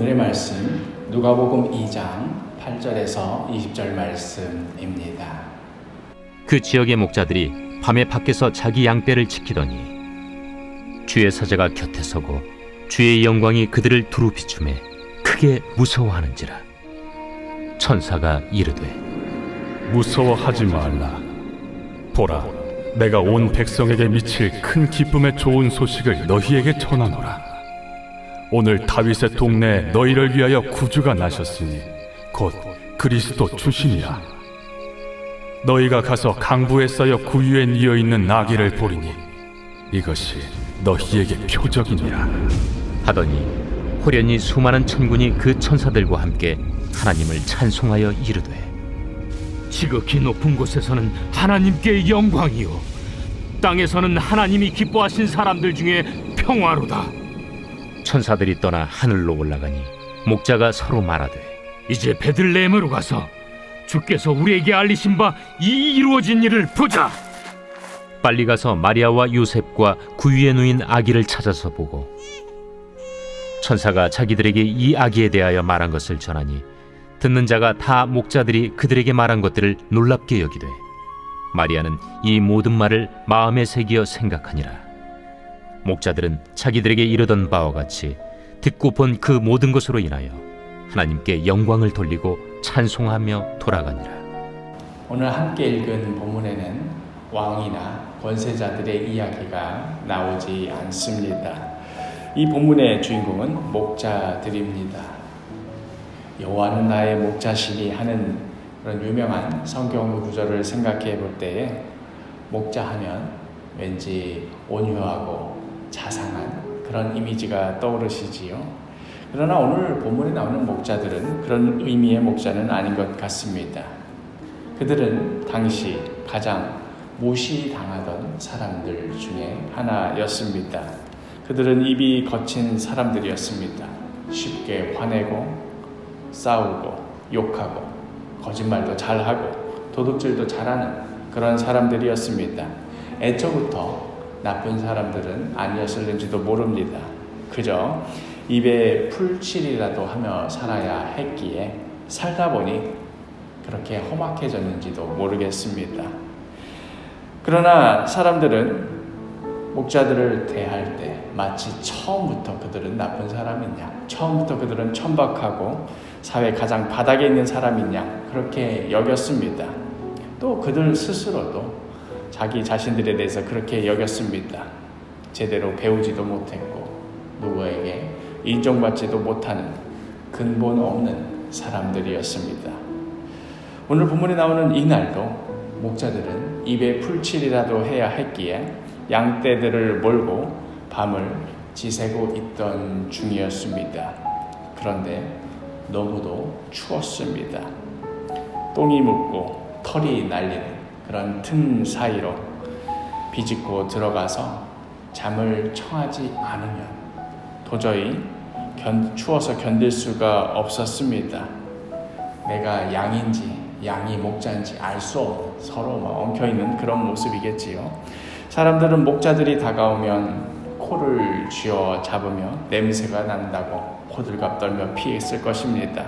오늘의 말씀 누가복음 2장 8절에서 20절 말씀입니다. 그 지역의 목자들이 밤에 밖에서 자기 양떼를 지키더니 주의 사자가 곁에 서고 주의 영광이 그들을 두루 비추매 크게 무서워하는지라. 천사가 이르되 무서워하지 말라. 보라, 내가 온 백성에게 미칠 큰 기쁨의 좋은 소식을 너희에게 전하노라. 오늘 다윗의 동네에 너희를 위하여 구주가 나셨으니 곧 그리스도 주시니라. 너희가 가서 강부에 쌓여 구유에 뉘어 있는 나귀를 보리니 이것이 너희에게 표적이니라. 하더니 호련히 수많은 천군이 그 천사들과 함께 하나님을 찬송하여 이르되 지극히 높은 곳에서는 하나님께 영광이요 땅에서는 하나님이 기뻐하신 사람들 중에 평화로다. 천사들이 떠나 하늘로 올라가니 목자가 서로 말하되 이제 베들레헴으로 가서 주께서 우리에게 알리신 바 이 이루어진 일을 보자. 빨리 가서 마리아와 요셉과 구유에 누인 아기를 찾아서 보고 천사가 자기들에게 이 아기에 대하여 말한 것을 전하니 듣는 자가 다 목자들이 그들에게 말한 것들을 놀랍게 여기되 마리아는 이 모든 말을 마음에 새기어 생각하니라. 목자들은 자기들에게 이르던 바와 같이 듣고 본 그 모든 것으로 인하여 하나님께 영광을 돌리고 찬송하며 돌아가니라. 오늘 함께 읽은 본문에는 왕이나 권세자들의 이야기가 나오지 않습니다. 이 본문의 주인공은 목자들입니다. 여호와는 나의 목자시니 하는 그런 유명한 성경 구절을 생각해 볼 때에 목자하면 왠지 온유하고 자상한 그런 이미지가 떠오르시지요. 그러나 오늘 본문에 나오는 목자들은 그런 의미의 목자는 아닌 것 같습니다. 그들은 당시 가장 무시당하던 사람들 중에 하나였습니다. 그들은 입이 거친 사람들이었습니다. 쉽게 화내고 싸우고 욕하고 거짓말도 잘하고 도둑질도 잘하는 그런 사람들이었습니다. 애초부터 나쁜 사람들은 아니었을는지도 모릅니다. 그저 입에 풀칠이라도 하며 살아야 했기에 살다 보니 그렇게 험악해졌는지도 모르겠습니다. 그러나 사람들은 목자들을 대할 때 마치 처음부터 그들은 나쁜 사람이냐, 처음부터 그들은 천박하고 사회 가장 바닥에 있는 사람이냐 그렇게 여겼습니다. 또 그들 스스로도 자기 자신들에 대해서 그렇게 여겼습니다. 제대로 배우지도 못했고 누구에게 인정받지도 못하는 근본 없는 사람들이었습니다. 오늘 본문에 나오는 이날도 목자들은 입에 풀칠이라도 해야 했기에 양떼들을 몰고 밤을 지새고 있던 중이었습니다. 그런데 너무도 추웠습니다. 똥이 묻고 털이 날리는 그런 틈 사이로 비집고 들어가서 잠을 청하지 않으면 도저히 추워서 견딜 수가 없었습니다. 내가 양인지 양이 목자인지 알 수 없는 서로 엉켜있는 그런 모습이겠지요. 사람들은 목자들이 다가오면 코를 쥐어 잡으며 냄새가 난다고 호들갑 떨며 피했을 것입니다.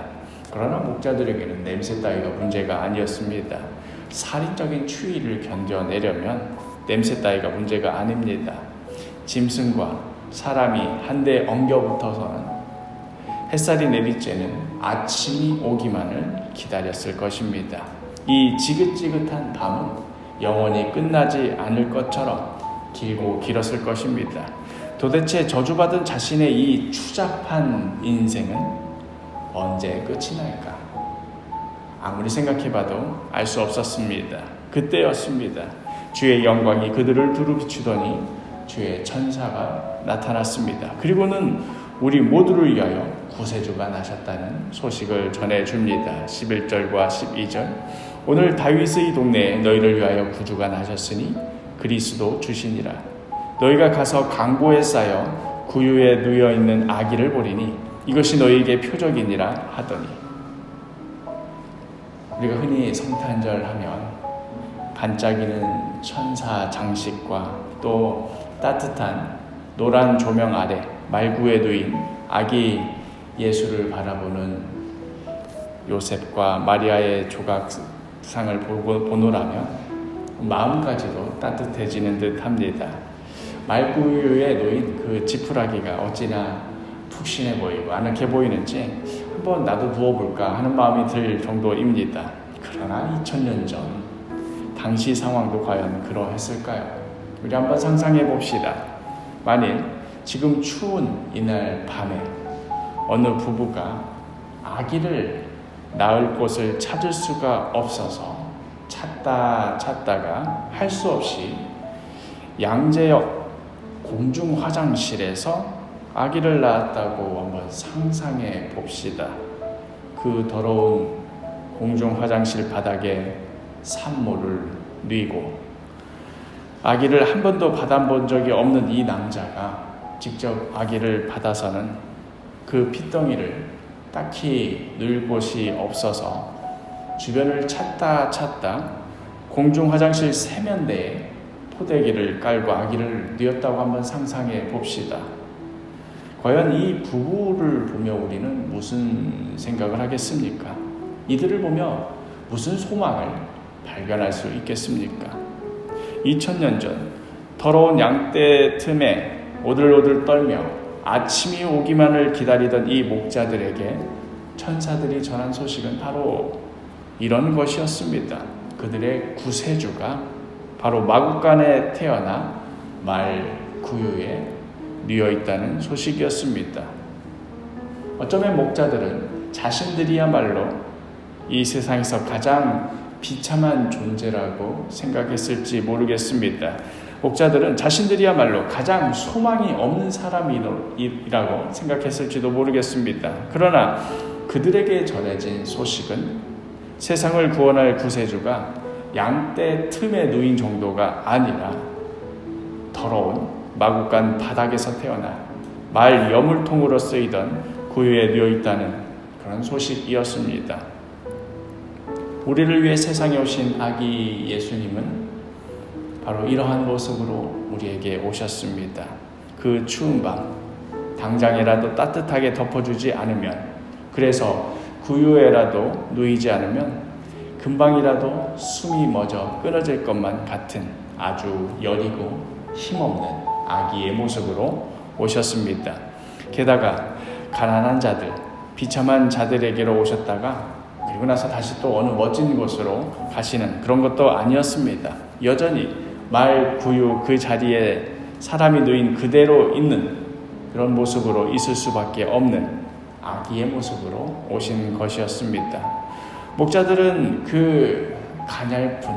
그러나 목자들에게는 냄새 따위가 문제가 아니었습니다. 살인적인 추위를 견뎌내려면 냄새 따위가 문제가 아닙니다. 짐승과 사람이 한데 엉겨붙어서는 햇살이 내리쬐는 아침이 오기만을 기다렸을 것입니다. 이 지긋지긋한 밤은 영원히 끝나지 않을 것처럼 길고 길었을 것입니다. 도대체 저주받은 자신의 이 추잡한 인생은 언제 끝이 날까? 아무리 생각해봐도 알 수 없었습니다. 그때였습니다. 주의 영광이 그들을 두루 비추더니 주의 천사가 나타났습니다. 그리고는 우리 모두를 위하여 구세주가 나셨다는 소식을 전해줍니다. 11절과 12절 오늘 다윗의 동네에 너희를 위하여 구주가 나셨으니 그리스도 주시니라. 너희가 가서 강보에 쌓여 구유에 누워있는 아기를 보리니 이것이 너희에게 표적이니라 하더니 우리가 흔히 성탄절 하면 반짝이는 천사 장식과 또 따뜻한 노란 조명 아래 말구에 누인 아기 예수를 바라보는 요셉과 마리아의 조각상을 보노라면 마음까지도 따뜻해지는 듯합니다. 말구유에 놓인 그 지푸라기가 어찌나 푹신해 보이고 아늑해 보이는지 한번 나도 누워볼까 하는 마음이 들 정도입니다. 그러나 2000년 전 당시 상황도 과연 그러했을까요? 우리 한번 상상해 봅시다. 만일 지금 추운 이날 밤에 어느 부부가 아기를 낳을 곳을 찾을 수가 없어서 찾다가 할 수 없이 양재역 공중 화장실에서 아기를 낳았다고 한번 상상해 봅시다. 그 더러운 공중 화장실 바닥에 산모를 뉘고 아기를 한 번도 받아본 적이 없는 이 남자가 직접 아기를 받아서는 그 핏덩이를 딱히 넣을 곳이 없어서 주변을 찾다 공중 화장실 세면대에 포대기를 깔고 아기를 뉘었다고 한번 상상해 봅시다. 과연 이 부부를 보며 우리는 무슨 생각을 하겠습니까? 이들을 보며 무슨 소망을 발견할 수 있겠습니까? 2000년 전 더러운 양떼 틈에 오들오들 떨며 아침이 오기만을 기다리던 이 목자들에게 천사들이 전한 소식은 바로 이런 것이었습니다. 그들의 구세주가 바로 마구간에 태어나 말 구유에 뉘어 있다는 소식이었습니다. 어쩌면 목자들은 자신들이야말로 이 세상에서 가장 비참한 존재라고 생각했을지 모르겠습니다. 목자들은 자신들이야말로 가장 소망이 없는 사람이라고 생각했을지도 모르겠습니다. 그러나 그들에게 전해진 소식은 세상을 구원할 구세주가 양떼 틈에 누인 정도가 아니라 더러운 마구간 바닥에서 태어나 말 여물통으로 쓰이던 구유에 뉘어 있다는 그런 소식이었습니다. 우리를 위해 세상에 오신 아기 예수님은 바로 이러한 모습으로 우리에게 오셨습니다. 그 추운 밤 당장이라도 따뜻하게 덮어주지 않으면, 그래서 구유에라도 누이지 않으면 금방이라도 숨이 멎어 끊어질 것만 같은 아주 여리고 힘없는 아기의 모습으로 오셨습니다. 게다가 가난한 자들, 비참한 자들에게로 오셨다가 그리고 나서 다시 또 어느 멋진 곳으로 가시는 그런 것도 아니었습니다. 여전히 말 구유 그 자리에 사람이 누인 그대로 있는 그런 모습으로 있을 수밖에 없는 아기의 모습으로 오신 것이었습니다. 목자들은 그 가냘픈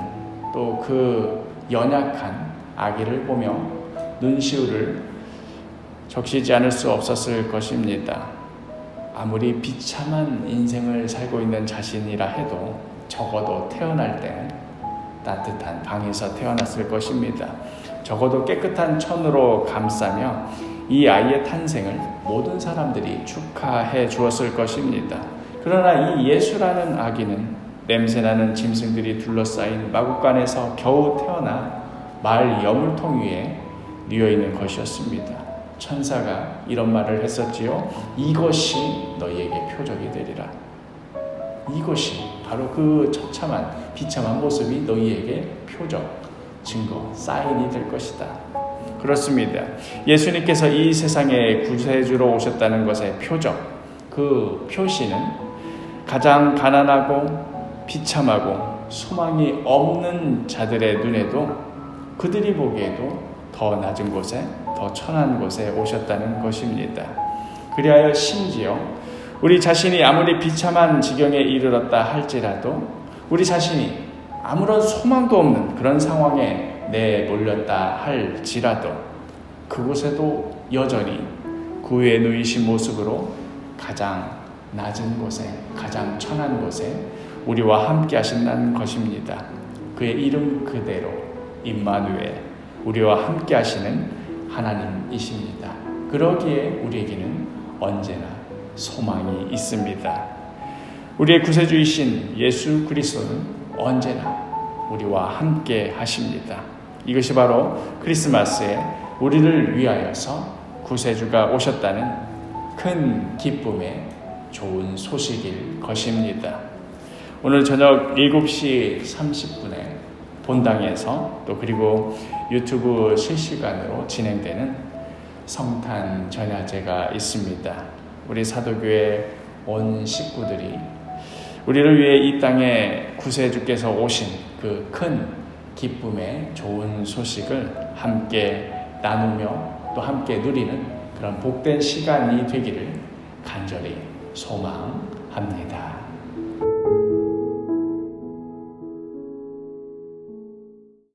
또 그 연약한 아기를 보며 눈시울을 적시지 않을 수 없었을 것입니다. 아무리 비참한 인생을 살고 있는 자신이라 해도 적어도 태어날 때는 따뜻한 방에서 태어났을 것입니다. 적어도 깨끗한 천으로 감싸며 이 아이의 탄생을 모든 사람들이 축하해 주었을 것입니다. 그러나 이 예수라는 아기는 냄새나는 짐승들이 둘러싸인 마구간에서 겨우 태어나 말 여물통 위에 뉘어있는 것이었습니다. 천사가 이런 말을 했었지요. 이것이 너희에게 표적이 되리라. 이것이 바로 그 처참한 비참한 모습이 너희에게 표적, 증거, 사인이 될 것이다. 그렇습니다. 예수님께서 이 세상에 구세주로 오셨다는 것의 표적, 그 표시는 가장 가난하고 비참하고 소망이 없는 자들의 눈에도, 그들이 보기에도 더 낮은 곳에, 더 천한 곳에 오셨다는 것입니다. 그리하여 심지어 우리 자신이 아무리 비참한 지경에 이르렀다 할지라도, 우리 자신이 아무런 소망도 없는 그런 상황에 내몰렸다 할지라도, 그곳에도 여전히 구유에 누이신 모습으로 가장 낮은 곳에, 가장 천한 곳에 우리와 함께 하신다는 것입니다. 그의 이름 그대로 임마누엘, 우리와 함께 하시는 하나님이십니다. 그러기에 우리에게는 언제나 소망이 있습니다. 우리의 구세주이신 예수 그리스도는 언제나 우리와 함께 하십니다. 이것이 바로 크리스마스에 우리를 위하여서 구세주가 오셨다는 큰 기쁨의 좋은 소식일 것입니다. 오늘 저녁 7시 30분에 본당에서 또 그리고 유튜브 실시간으로 진행되는 성탄 전야제가 있습니다. 우리 사도교회 온 식구들이 우리를 위해 이 땅에 구세주께서 오신 그 큰 기쁨의 좋은 소식을 함께 나누며 또 함께 누리는 그런 복된 시간이 되기를 간절히 소망합니다.